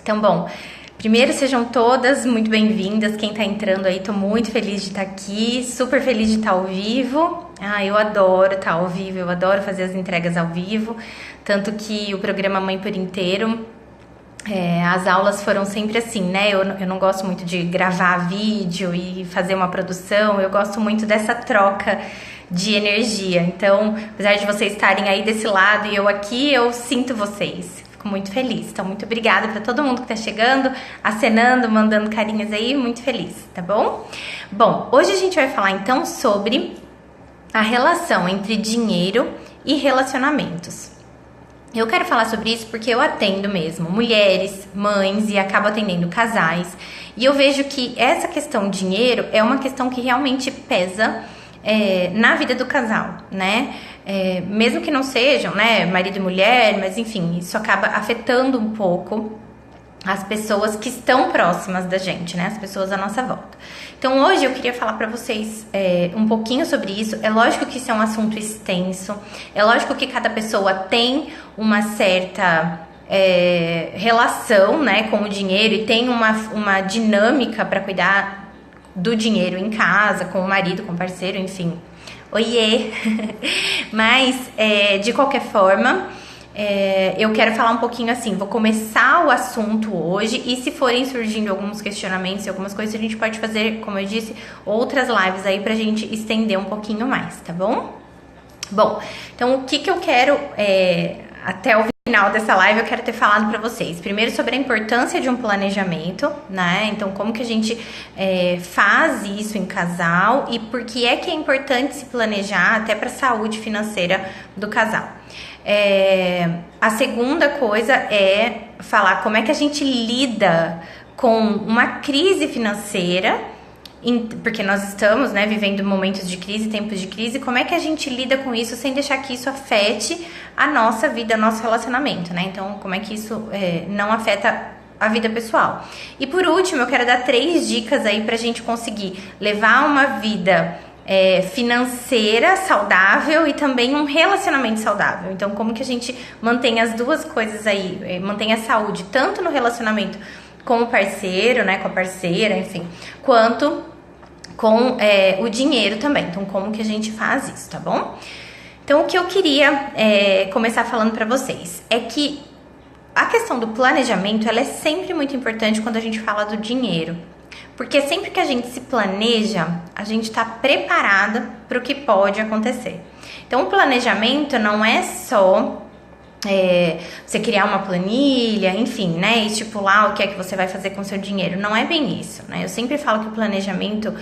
Então, bom, primeiro sejam todas muito bem-vindas. Quem tá entrando aí, tô muito feliz de estar aqui, super feliz de estar ao vivo. Eu adoro estar ao vivo, eu adoro fazer as entregas ao vivo, tanto que o programa Mãe por Inteiro, as aulas foram sempre assim, né? Eu não gosto muito de gravar vídeo e fazer uma produção, eu gosto muito dessa troca de energia. Então, apesar de vocês estarem aí desse lado e eu aqui, eu sinto vocês. Fico muito feliz. Então, muito obrigada para todo mundo que tá chegando, acenando, mandando carinhas aí, muito feliz, tá bom? Bom, hoje a gente vai falar então sobre a relação entre dinheiro e relacionamentos. Eu quero falar sobre isso porque eu atendo mesmo mulheres, mães e acabo atendendo casais. E eu vejo que essa questão dinheiro é uma questão que realmente pesa na vida do casal, né? Mesmo que não sejam, né, marido e mulher, mas enfim, isso acaba afetando um pouco as pessoas que estão próximas da gente, né? As pessoas à nossa volta. Então hoje eu queria falar pra vocês um pouquinho sobre isso. É lógico que isso é um assunto extenso, é lógico que cada pessoa tem uma certa relação, né, com o dinheiro e tem uma dinâmica para cuidar do dinheiro em casa, com o marido, com o parceiro, enfim. Oiê! Mas, de qualquer forma, eu quero falar um pouquinho assim, vou começar o assunto hoje e se forem surgindo alguns questionamentos e algumas coisas, a gente pode fazer, como eu disse, outras lives aí pra gente estender um pouquinho mais, tá bom? Bom, então o que eu quero, até o final dessa live eu quero ter falado pra vocês. Primeiro sobre a importância de um planejamento, né? Então como que a gente faz isso em casal e por que é importante se planejar até pra saúde financeira do casal. A segunda coisa é falar como é que a gente lida com uma crise financeira, porque nós estamos, né, vivendo momentos de crise, tempos de crise, como é que a gente lida com isso sem deixar que isso afete a nossa vida, nosso relacionamento, né? Então, como é que isso não afeta a vida pessoal. E por último, eu quero dar 3 dicas aí pra gente conseguir levar uma vida financeira saudável e também um relacionamento saudável. Então, como que a gente mantém as duas coisas aí, mantém a saúde tanto no relacionamento com o parceiro, né, com a parceira, enfim, quanto com o dinheiro também. Então, como que a gente faz isso, tá bom? Então, o que eu queria começar falando pra vocês é que a questão do planejamento, ela é sempre muito importante quando a gente fala do dinheiro. Porque sempre que a gente se planeja, a gente tá preparada para o que pode acontecer. Então, o planejamento não é só você criar uma planilha, enfim, né, estipular o que é que você vai fazer com o seu dinheiro. Não é bem isso, né? Eu sempre falo que o planejamento,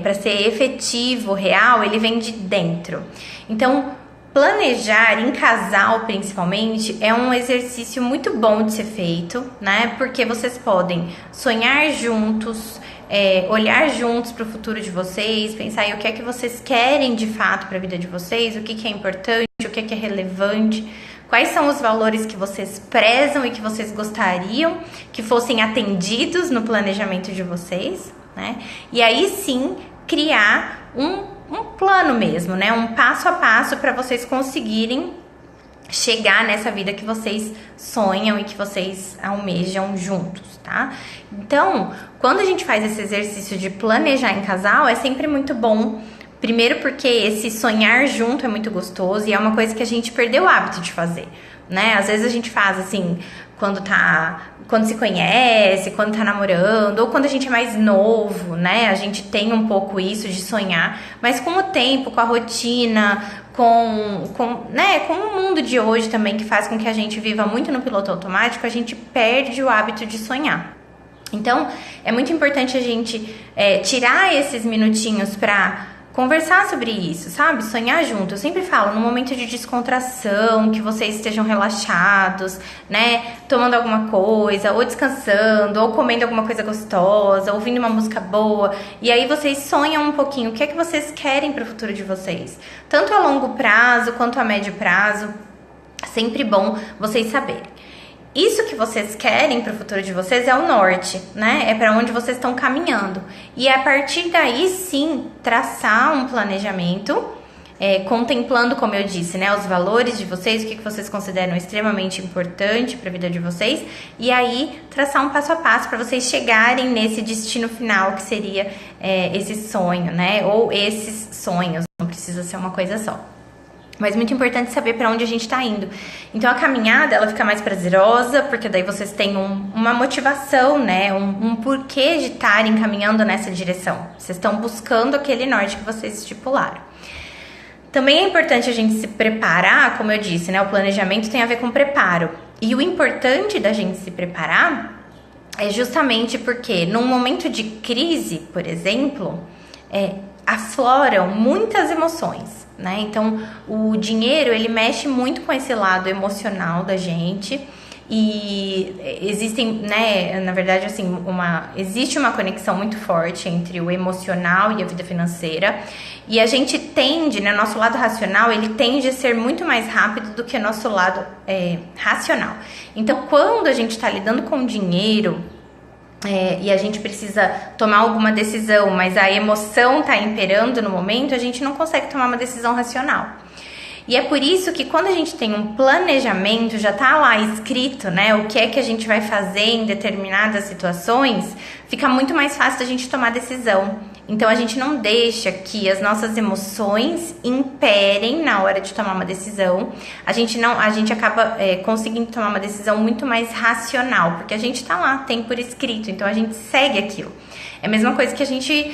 para ser efetivo, real, ele vem de dentro. Então, planejar em casal, principalmente, é um exercício muito bom de ser feito, né? Porque vocês podem sonhar juntos, olhar juntos para o futuro de vocês, pensar em o que é que vocês querem de fato para a vida de vocês, o que é importante, o que é relevante. Quais são os valores que vocês prezam e que vocês gostariam que fossem atendidos no planejamento de vocês, né? E aí sim, criar um plano mesmo, né? Um passo a passo para vocês conseguirem chegar nessa vida que vocês sonham e que vocês almejam juntos, tá? Então, quando a gente faz esse exercício de planejar em casal, é sempre muito bom. Primeiro porque esse sonhar junto é muito gostoso e é uma coisa que a gente perdeu o hábito de fazer, né? Às vezes a gente faz assim, quando se conhece, quando tá namorando, ou quando a gente é mais novo, né? A gente tem um pouco isso de sonhar, mas com o tempo, com a rotina, com o mundo de hoje também, que faz com que a gente viva muito no piloto automático, a gente perde o hábito de sonhar. Então, é muito importante a gente tirar esses minutinhos pra conversar sobre isso, sabe? Sonhar junto. Eu sempre falo, num momento de descontração, que vocês estejam relaxados, né? Tomando alguma coisa, ou descansando, ou comendo alguma coisa gostosa, ouvindo uma música boa. E aí vocês sonham um pouquinho o que é que vocês querem para o futuro de vocês. Tanto a longo prazo, quanto a médio prazo. Sempre bom vocês saberem. Isso que vocês querem para o futuro de vocês é o norte, né? É para onde vocês estão caminhando. E a partir daí, sim, traçar um planejamento contemplando, como eu disse, né, os valores de vocês, o que vocês consideram extremamente importante para a vida de vocês, e aí traçar um passo a passo para vocês chegarem nesse destino final que seria esse sonho, né, ou esses sonhos, não precisa ser uma coisa só. Mas muito importante saber para onde a gente está indo. Então a caminhada, ela fica mais prazerosa, porque daí vocês têm uma motivação, né? Um porquê de estarem caminhando nessa direção. Vocês estão buscando aquele norte que vocês estipularam. Também é importante a gente se preparar, como eu disse, né? O planejamento tem a ver com preparo. E o importante da gente se preparar é justamente porque num momento de crise, por exemplo, afloram muitas emoções, né? Então, o dinheiro, ele mexe muito com esse lado emocional da gente e existem, né, na verdade, assim, existe uma conexão muito forte entre o emocional e a vida financeira e a gente tende, né, nosso lado racional, ele tende a ser muito mais rápido do que o nosso lado racional. Então, quando a gente está lidando com dinheiro, e a gente precisa tomar alguma decisão, mas a emoção está imperando no momento, a gente não consegue tomar uma decisão racional. E é por isso que quando a gente tem um planejamento, já está lá escrito, né, o que é que a gente vai fazer em determinadas situações, fica muito mais fácil da gente tomar decisão. Então a gente não deixa que as nossas emoções imperem na hora de tomar uma decisão. A gente acaba conseguindo tomar uma decisão muito mais racional, porque a gente tá lá, tem por escrito, então a gente segue aquilo. É a mesma coisa que a gente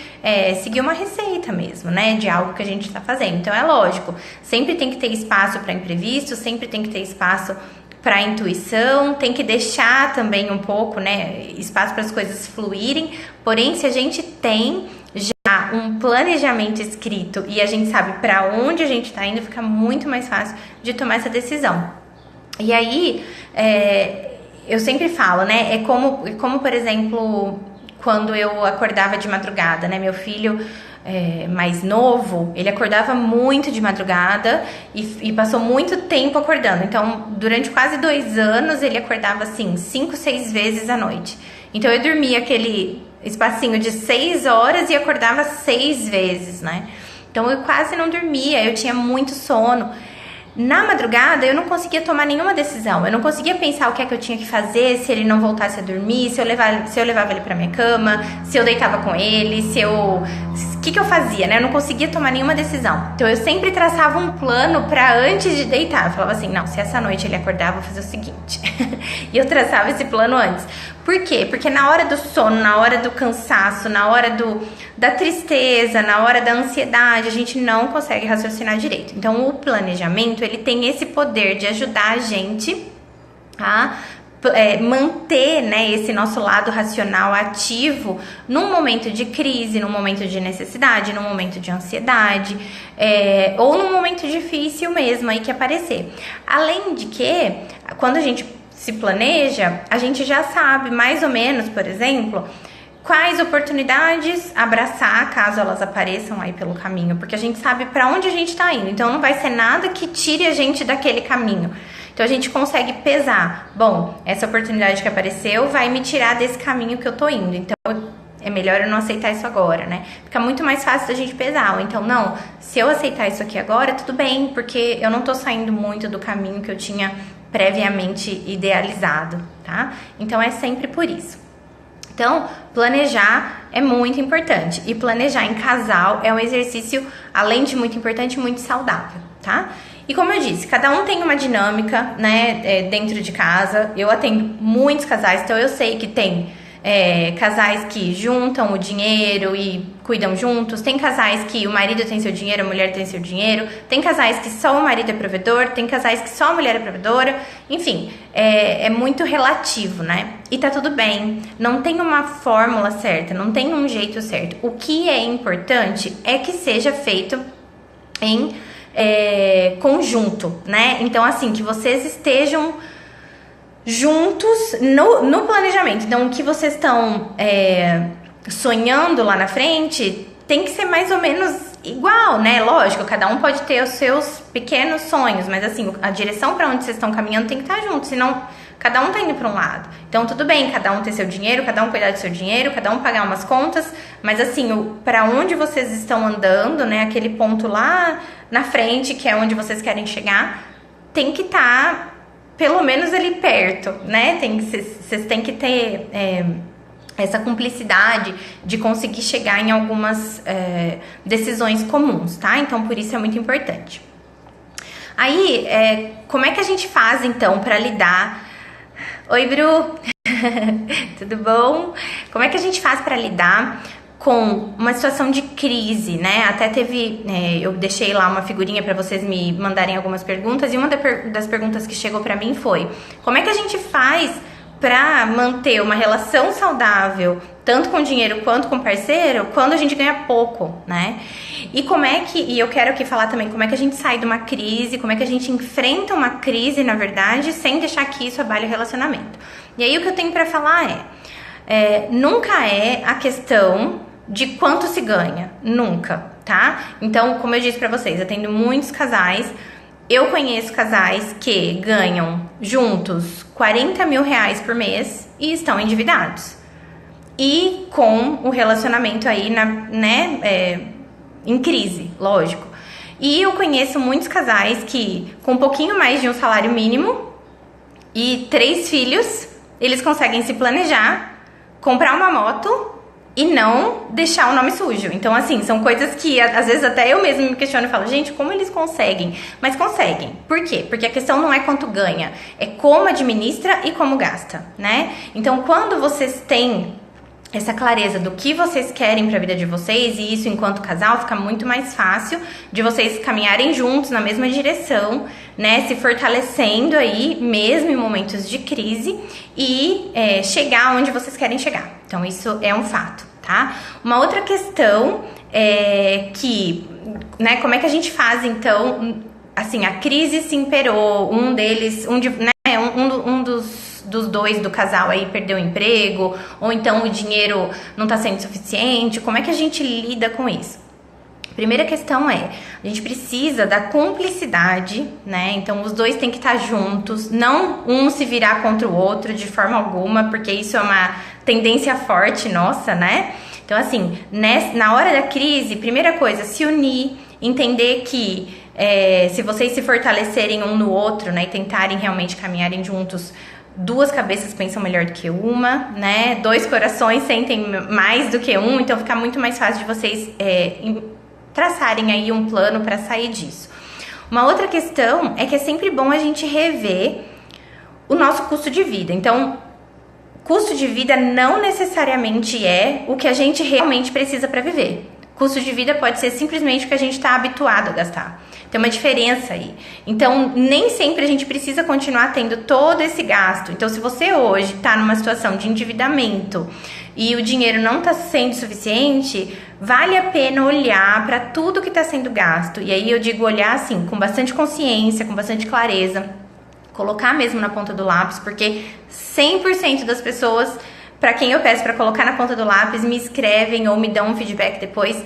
seguir uma receita mesmo, né, de algo que a gente tá fazendo. Então é lógico, sempre tem que ter espaço para imprevisto, sempre tem que ter espaço para intuição, tem que deixar também um pouco, né, espaço para as coisas fluírem. Porém, se a gente tem já um planejamento escrito e a gente sabe para onde a gente está indo, fica muito mais fácil de tomar essa decisão. E aí, eu sempre falo, né, é como por exemplo, quando eu acordava de madrugada, né, meu filho mais novo, ele acordava muito de madrugada e passou muito tempo acordando. Então, durante quase 2 anos, ele acordava assim 5, 6 vezes à noite. Então, eu dormia aquele espacinho de 6 horas e acordava 6 vezes, né? Então, eu quase não dormia, eu tinha muito sono. Na madrugada, eu não conseguia tomar nenhuma decisão. Eu não conseguia pensar o que é que eu tinha que fazer se ele não voltasse a dormir, se eu levava ele pra minha cama, se eu deitava com ele, o que eu fazia, né? Eu não conseguia tomar nenhuma decisão. Então, eu sempre traçava um plano pra antes de deitar. Eu falava assim, não, se essa noite ele acordar, eu vou fazer o seguinte. E eu traçava esse plano antes. Por quê? Porque na hora do sono, na hora do cansaço, na hora da tristeza, na hora da ansiedade, a gente não consegue raciocinar direito. Então, o planejamento, ele tem esse poder de ajudar a gente a manter, né, esse nosso lado racional ativo num momento de crise, num momento de necessidade, num momento de ansiedade, ou num momento difícil mesmo aí que aparecer. Além de que, quando a gente se planeja, a gente já sabe mais ou menos, por exemplo, quais oportunidades abraçar caso elas apareçam aí pelo caminho, porque a gente sabe para onde a gente está indo, então não vai ser nada que tire a gente daquele caminho. Então a gente consegue pesar, bom, essa oportunidade que apareceu vai me tirar desse caminho que eu tô indo, então é melhor eu não aceitar isso agora, né? Fica muito mais fácil da gente pesar, ou então não, se eu aceitar isso aqui agora, tudo bem, porque eu não tô saindo muito do caminho que eu tinha previamente idealizado, tá? Então é sempre por isso. Então, planejar é muito importante. E planejar em casal é um exercício, além de muito importante, muito saudável, tá? E como eu disse, cada um tem uma dinâmica, né, dentro de casa. Eu atendo muitos casais, então eu sei que tem casais que juntam o dinheiro e cuidam juntos, tem casais que o marido tem seu dinheiro, a mulher tem seu dinheiro, tem casais que só o marido é provedor, tem casais que só a mulher é provedora, enfim, é muito relativo, né? E tá tudo bem, não tem uma fórmula certa, não tem um jeito certo. O que é importante é que seja feito em conjunto, né? Então, assim, que vocês estejam juntos no planejamento. Então, o que vocês estão sonhando lá na frente tem que ser mais ou menos igual, né? Lógico, cada um pode ter os seus pequenos sonhos, mas assim, a direção para onde vocês estão caminhando tem que estar junto, senão Cada um tá indo para um lado. Então, tudo bem, cada um ter seu dinheiro, cada um cuidar do seu dinheiro, cada um pagar umas contas, mas assim, para onde vocês estão andando, né? Aquele ponto lá na frente, que é onde vocês querem chegar, tem que estar pelo menos ali perto, né? Vocês têm que ter essa cumplicidade de conseguir chegar em algumas decisões comuns, tá? Então, por isso é muito importante. Aí, como é que a gente faz, então, para lidar... Oi, Bru! Tudo bom? Como é que a gente faz para lidar com uma situação de crise, né? Até teve... eu deixei lá uma figurinha para vocês me mandarem algumas perguntas, e uma das perguntas que chegou para mim foi: como é que a gente faz para manter uma relação saudável, tanto com dinheiro quanto com parceiro, quando a gente ganha pouco, né? E eu quero aqui falar também como é que a gente sai de uma crise, como é que a gente enfrenta uma crise, na verdade, sem deixar que isso abale o relacionamento. E aí o que eu tenho para falar nunca é a questão de quanto se ganha, nunca, tá? Então, como eu disse para vocês, eu tenho muitos casais. Eu conheço casais que ganham juntos 40 mil reais por mês e estão endividados. E com o relacionamento aí, em crise, lógico. E eu conheço muitos casais que, com um pouquinho mais de um salário mínimo e 3 filhos, eles conseguem se planejar, comprar uma moto e não deixar o nome sujo. Então, assim, são coisas que às vezes até eu mesmo me questiono e falo: gente, como eles conseguem? Mas conseguem. Por quê? Porque a questão não é quanto ganha, é como administra e como gasta, né? Então, quando vocês têm essa clareza do que vocês querem para a vida de vocês, e isso enquanto casal, fica muito mais fácil de vocês caminharem juntos na mesma direção, né, se fortalecendo aí, mesmo em momentos de crise, e chegar onde vocês querem chegar. Então, isso é um fato, tá? Uma outra questão é que, né, como é que a gente faz, então, assim, a crise se imperou, um dos dois do casal aí perdeu o emprego, ou então o dinheiro não tá sendo suficiente. Como é que a gente lida com isso? Primeira questão a gente precisa da cumplicidade, né? Então os dois têm que estar juntos, não um se virar contra o outro de forma alguma, porque isso é uma tendência forte nossa, né? Então, assim, na hora da crise, primeira coisa, se unir, entender que se vocês se fortalecerem um no outro, né, e tentarem realmente caminharem juntos, 2 cabeças pensam melhor do que uma, né? 2 corações sentem mais do que um, então fica muito mais fácil de vocês traçarem aí um plano para sair disso. Uma outra questão é que é sempre bom a gente rever o nosso custo de vida. Então, custo de vida não necessariamente é o que a gente realmente precisa para viver. Custo de vida pode ser simplesmente o que a gente está habituado a gastar. Tem uma diferença aí. Então, nem sempre a gente precisa continuar tendo todo esse gasto. Então, se você hoje está numa situação de endividamento e o dinheiro não está sendo suficiente, vale a pena olhar para tudo que está sendo gasto. E aí eu digo olhar assim, com bastante consciência, com bastante clareza, colocar mesmo na ponta do lápis, porque 100% das pessoas para quem eu peço para colocar na ponta do lápis me escrevem ou me dão um feedback depois,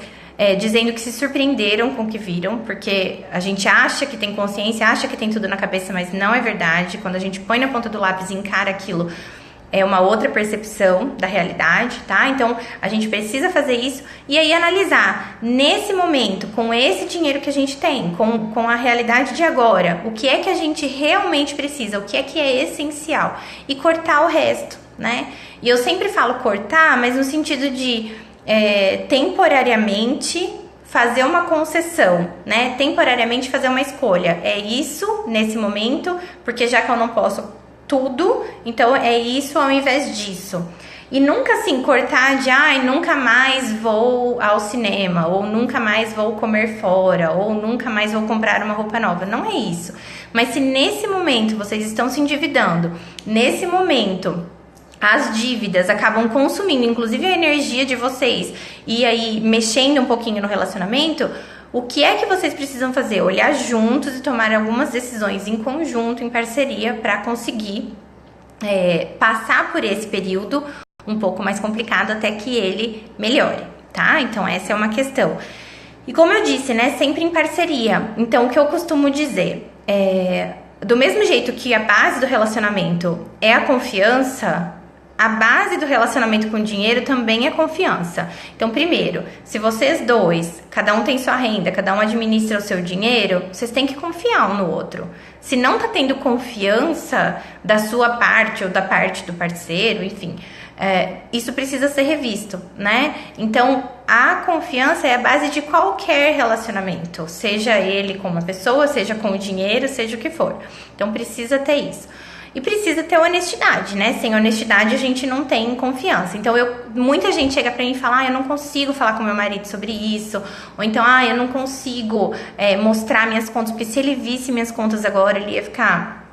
dizendo que se surpreenderam com o que viram, porque a gente acha que tem consciência, acha que tem tudo na cabeça, mas não é verdade. Quando a gente põe na ponta do lápis e encara aquilo, é uma outra percepção da realidade, tá? Então, a gente precisa fazer isso e aí analisar, nesse momento, com esse dinheiro que a gente tem, com a realidade de agora, o que é que a gente realmente precisa, o que é essencial, e cortar o resto, né? E eu sempre falo cortar, mas no sentido de temporariamente fazer uma concessão, né? Temporariamente fazer uma escolha. É isso nesse momento, porque já que eu não posso tudo, então é isso ao invés disso. E nunca assim cortar de nunca mais vou ao cinema, ou nunca mais vou comer fora, ou nunca mais vou comprar uma roupa nova. Não é isso. Mas se nesse momento vocês estão se endividando, nesse momento as dívidas acabam consumindo, inclusive a energia de vocês, e aí mexendo um pouquinho no relacionamento, o que é que vocês precisam fazer? Olhar juntos e tomar algumas decisões em conjunto, em parceria, para conseguir passar por esse período um pouco mais complicado até que ele melhore, tá? Então essa é uma questão. E como eu disse, né, sempre em parceria. Então o que eu costumo dizer do mesmo jeito que a base do relacionamento é a confiança, a base do relacionamento com o dinheiro também é confiança. Então, primeiro, se vocês dois, cada um tem sua renda, cada um administra o seu dinheiro, vocês têm que confiar um no outro. Se não tá tendo confiança da sua parte ou da parte do parceiro, enfim, isso precisa ser revisto, né? Então, a confiança é a base de qualquer relacionamento, seja ele com uma pessoa, seja com o dinheiro, seja o que for. Então, precisa ter isso. E precisa ter honestidade, né? Sem honestidade a gente não tem confiança. Então, muita gente chega pra mim e fala, eu não consigo falar com meu marido sobre isso. Ou então, eu não consigo mostrar minhas contas, porque se ele visse minhas contas agora, ele ia ficar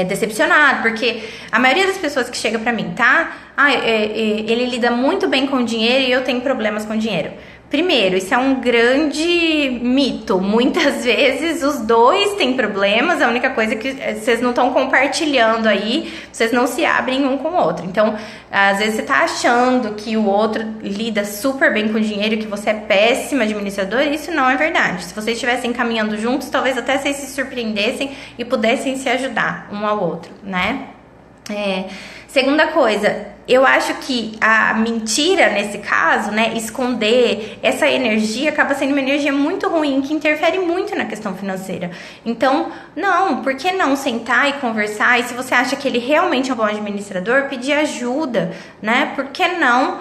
decepcionado. Porque a maioria das pessoas que chega pra mim, tá? Ele lida muito bem com o dinheiro e eu tenho problemas com o dinheiro. Primeiro, isso é um grande mito. Muitas vezes os dois têm problemas, a única coisa é que vocês não estão compartilhando aí, vocês não se abrem um com o outro. Então, às vezes você tá achando que o outro lida super bem com o dinheiro, que você é péssima administradora, e isso não é verdade. Se vocês estivessem caminhando juntos, talvez até vocês se surpreendessem e pudessem se ajudar um ao outro, né? Segunda coisa, eu acho que a mentira nesse caso, né, esconder essa energia acaba sendo uma energia muito ruim, que interfere muito na questão financeira. Então, não, por que não sentar e conversar? E se você acha que ele realmente é um bom administrador, pedir ajuda, né? Por que não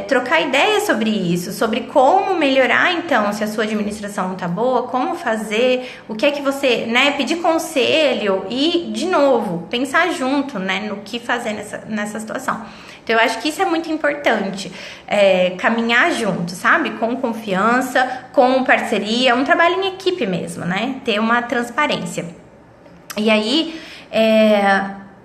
trocar ideias sobre isso, sobre como melhorar, então, se a sua administração não tá boa, como fazer, o que é que você, né, pedir conselho e, de novo, pensar junto, né, no que fazer nessa situação. Então, eu acho que isso é muito importante, caminhar junto, sabe, com confiança, com parceria, um trabalho em equipe mesmo, né, ter uma transparência. E aí,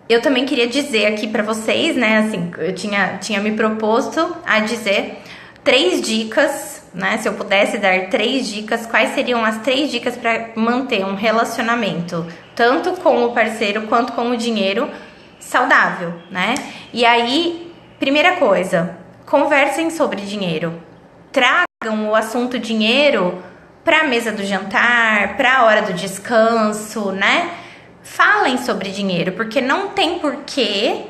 eu também queria dizer aqui pra vocês, né, assim, eu tinha me proposto a dizer 3 dicas, né, se eu pudesse dar 3 dicas, quais seriam as 3 dicas para manter um relacionamento, tanto com o parceiro quanto com o dinheiro, saudável, né? E aí, primeira coisa, conversem sobre dinheiro, tragam o assunto dinheiro pra mesa do jantar, pra hora do descanso, né? Falem sobre dinheiro, porque não tem porquê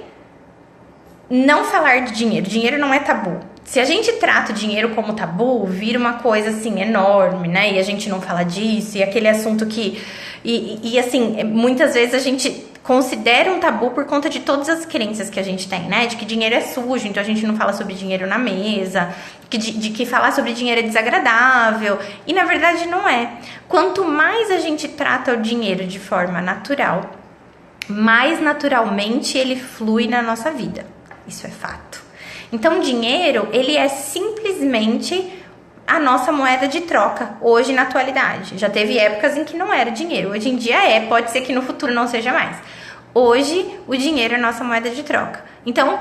não falar de dinheiro. Dinheiro não é tabu. Se a gente trata o dinheiro como tabu, vira uma coisa assim enorme, né? E a gente não fala disso, e aquele assunto que... E assim, muitas vezes a gente considera um tabu por conta de todas as crenças que a gente tem, né? De que dinheiro é sujo, então a gente não fala sobre dinheiro na mesa, de que falar sobre dinheiro é desagradável. E na verdade não é. Quanto mais a gente trata o dinheiro de forma natural, mais naturalmente ele flui na nossa vida. Isso é fato. Então, dinheiro, ele é simplesmente a nossa moeda de troca, hoje na atualidade. Já teve épocas em que não era dinheiro, hoje em dia pode ser que no futuro não seja mais. Hoje, o dinheiro é a nossa moeda de troca. Então,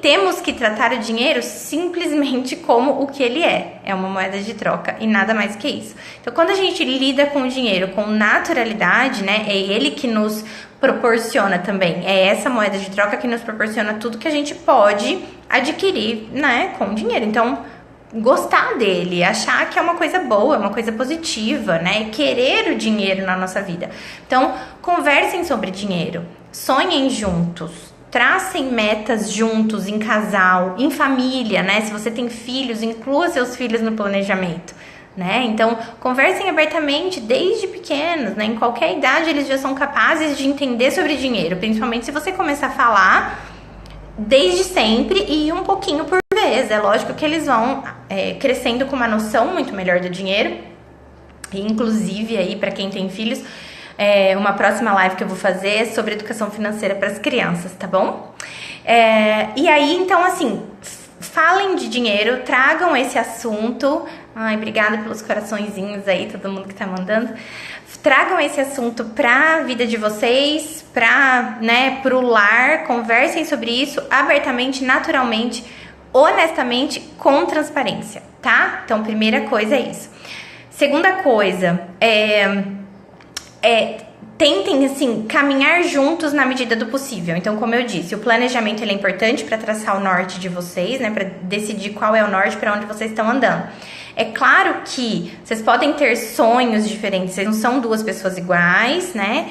temos que tratar o dinheiro simplesmente como o que ele é uma moeda de troca e nada mais que isso. Então, quando a gente lida com o dinheiro com naturalidade, né, é ele que nos proporciona também, é essa moeda de troca que nos proporciona tudo que a gente pode adquirir, né, com o dinheiro. Então, gostar dele, achar que é uma coisa boa, uma coisa positiva, né, e querer o dinheiro na nossa vida. Então, conversem sobre dinheiro, sonhem juntos, tracem metas juntos, em casal, em família, né? Se você tem filhos, inclua seus filhos no planejamento, né? Então, conversem abertamente desde pequenos, né? Em qualquer idade eles já são capazes de entender sobre dinheiro, principalmente se você começar a falar desde sempre e um pouquinho por vez. É lógico que eles vão crescendo com uma noção muito melhor do dinheiro. E, inclusive, aí, para quem tem filhos, uma próxima live que eu vou fazer é sobre educação financeira para as crianças, tá bom? E aí, então, assim, falem de dinheiro, tragam esse assunto. Ai, obrigada pelos coraçõezinhos aí, todo mundo que tá mandando. Tragam esse assunto pra vida de vocês, pro lar, conversem sobre isso abertamente, naturalmente, honestamente, com transparência, tá? Então, primeira coisa é isso. Segunda coisa, tentem, assim, caminhar juntos na medida do possível. Então, como eu disse, o planejamento ele é importante para traçar o norte de vocês, né? Para decidir qual é o norte, para onde vocês estão andando. É claro que vocês podem ter sonhos diferentes, vocês não são duas pessoas iguais, né?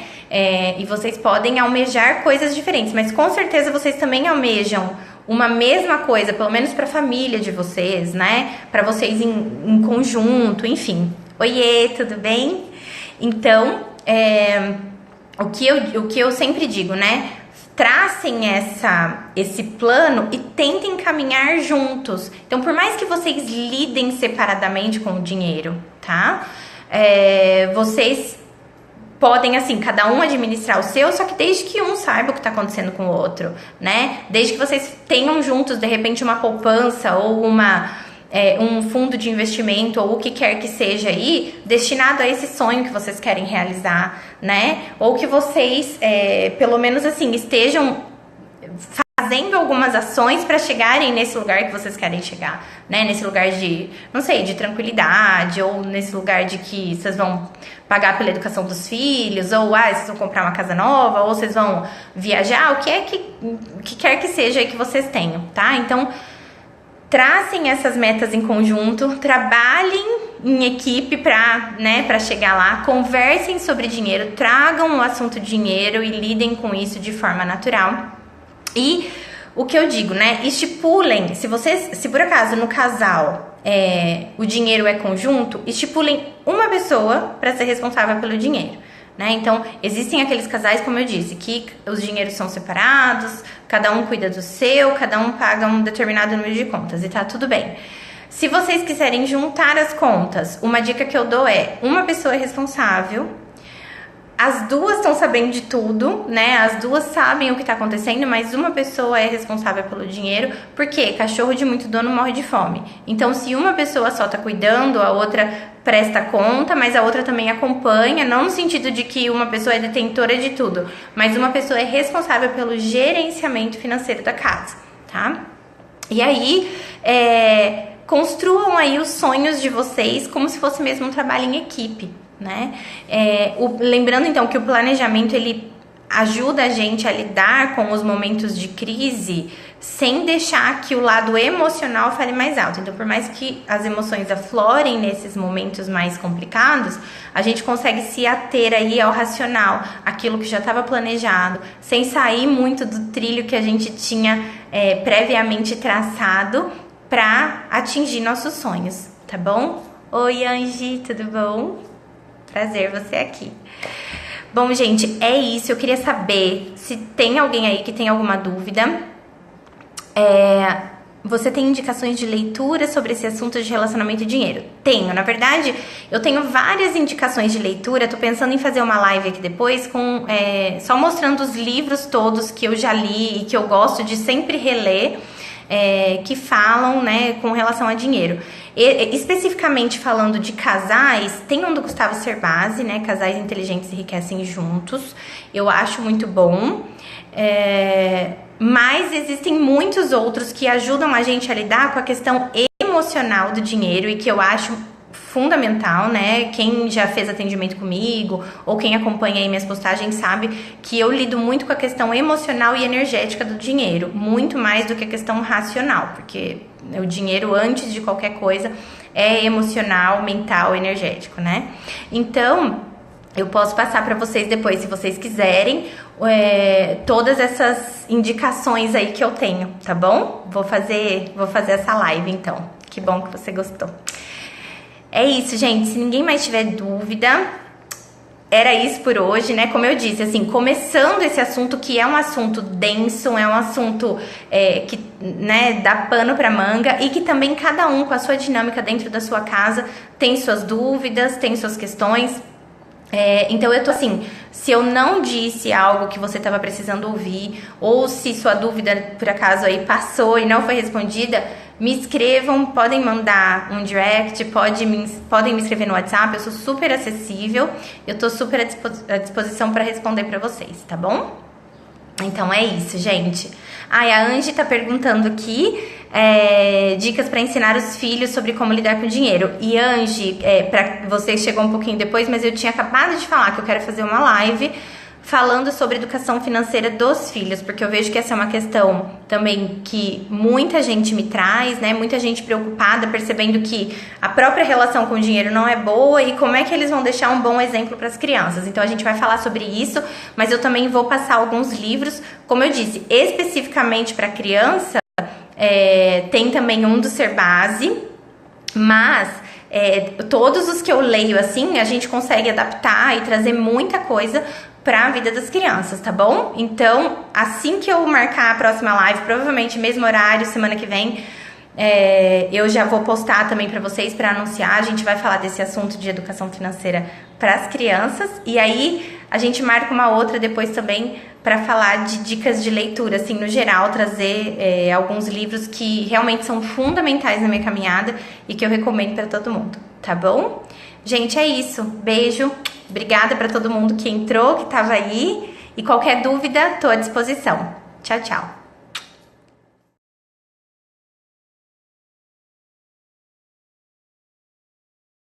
E vocês podem almejar coisas diferentes, mas com certeza vocês também almejam uma mesma coisa, pelo menos para a família de vocês, né? Para vocês em conjunto, enfim. Oiê, tudo bem? Então, o que eu sempre digo, né? Tracem esse plano e tentem caminhar juntos. Então, por mais que vocês lidem separadamente com o dinheiro, tá? Vocês podem, assim, cada um administrar o seu, só que desde que um saiba o que está acontecendo com o outro, né? Desde que vocês tenham juntos, de repente, uma poupança ou um fundo de investimento ou o que quer que seja aí, destinado a esse sonho que vocês querem realizar, né? Ou que vocês, pelo menos assim, estejam fazendo algumas ações para chegarem nesse lugar que vocês querem chegar, né? Nesse lugar de, não sei, de tranquilidade, ou nesse lugar de que vocês vão pagar pela educação dos filhos, ou vocês vão comprar uma casa nova, ou vocês vão viajar, o que quer que seja aí que vocês tenham, tá? Então, tracem essas metas em conjunto, trabalhem em equipe para chegar lá, conversem sobre dinheiro, tragam o assunto dinheiro e lidem com isso de forma natural. E o que eu digo, né? Estipulem, se por acaso no casal o dinheiro é conjunto, estipulem uma pessoa para ser responsável pelo dinheiro. Né? Então, existem aqueles casais, como eu disse, que os dinheiros são separados, cada um cuida do seu, cada um paga um determinado número de contas e tá tudo bem. Se vocês quiserem juntar as contas, uma dica que eu dou é, uma pessoa é responsável, as duas estão sabendo de tudo, né? As duas sabem o que tá acontecendo, mas uma pessoa é responsável pelo dinheiro, porque cachorro de muito dono morre de fome. Então, se uma pessoa só tá cuidando, a outra presta conta, mas a outra também acompanha, não no sentido de que uma pessoa é detentora de tudo, mas uma pessoa é responsável pelo gerenciamento financeiro da casa, tá? E aí, construam aí os sonhos de vocês como se fosse mesmo um trabalho em equipe, né? Lembrando então que o planejamento ele ajuda a gente a lidar com os momentos de crise sem deixar que o lado emocional fale mais alto. Então, por mais que as emoções aflorem nesses momentos mais complicados, a gente consegue se ater aí ao racional, aquilo que já estava planejado, sem sair muito do trilho que a gente tinha previamente traçado para atingir nossos sonhos, tá bom? Oi, Angie, tudo bom? Prazer você aqui. Bom, gente, é isso. Eu queria saber se tem alguém aí que tem alguma dúvida. Você tem indicações de leitura sobre esse assunto de relacionamento e dinheiro? Tenho. Na verdade, eu tenho várias indicações de leitura. Tô pensando em fazer uma live aqui depois só mostrando os livros todos que eu já li e que eu gosto de sempre reler. Que falam, né, com relação a dinheiro. Especificamente falando de casais, tem um do Gustavo Cerbasi, né, Casais Inteligentes Enriquecem Juntos. Eu acho muito bom. Mas existem muitos outros que ajudam a gente a lidar com a questão emocional do dinheiro e que eu acho fundamental, né? Quem já fez atendimento comigo ou quem acompanha aí minhas postagens sabe que eu lido muito com a questão emocional e energética do dinheiro, muito mais do que a questão racional, porque o dinheiro, antes de qualquer coisa, é emocional, mental, energético, né? Então, eu posso passar para vocês depois, se vocês quiserem, todas essas indicações aí que eu tenho, tá bom? Vou fazer essa live, então. Que bom que você gostou. É isso, gente. Se ninguém mais tiver dúvida, era isso por hoje, né? Como eu disse, assim, começando esse assunto que é um assunto denso, é um assunto que, né, dá pano pra manga e que também cada um com a sua dinâmica dentro da sua casa tem suas dúvidas, tem suas questões. Então eu tô assim, se eu não disse algo que você estava precisando ouvir, ou se sua dúvida por acaso aí passou e não foi respondida, me escrevam, podem mandar um direct, podem me escrever no WhatsApp, eu sou super acessível, eu tô super à disposição para responder para vocês, tá bom? Então é isso, gente. Ah, e a Angie tá perguntando aqui dicas para ensinar os filhos sobre como lidar com dinheiro. E Angie, para você chegou um pouquinho depois, mas eu tinha acabado de falar que eu quero fazer uma live falando sobre educação financeira dos filhos, porque eu vejo que essa é uma questão também que muita gente me traz, né? Muita gente preocupada, percebendo que a própria relação com o dinheiro não é boa e como é que eles vão deixar um bom exemplo para as crianças. Então a gente vai falar sobre isso, mas eu também vou passar alguns livros, como eu disse, especificamente para criança. Tem também um do Ser Base, mas todos os que eu leio assim, a gente consegue adaptar e trazer muita coisa para a vida das crianças, tá bom? Então, assim que eu marcar a próxima live, provavelmente mesmo horário, semana que vem, eu já vou postar também para vocês para anunciar. A gente vai falar desse assunto de educação financeira para as crianças e aí a gente marca uma outra depois também para falar de dicas de leitura, assim, no geral, trazer alguns livros que realmente são fundamentais na minha caminhada e que eu recomendo para todo mundo, tá bom? Gente, é isso. Beijo. Obrigada para todo mundo que entrou, que estava aí. E qualquer dúvida, tô à disposição. Tchau, tchau.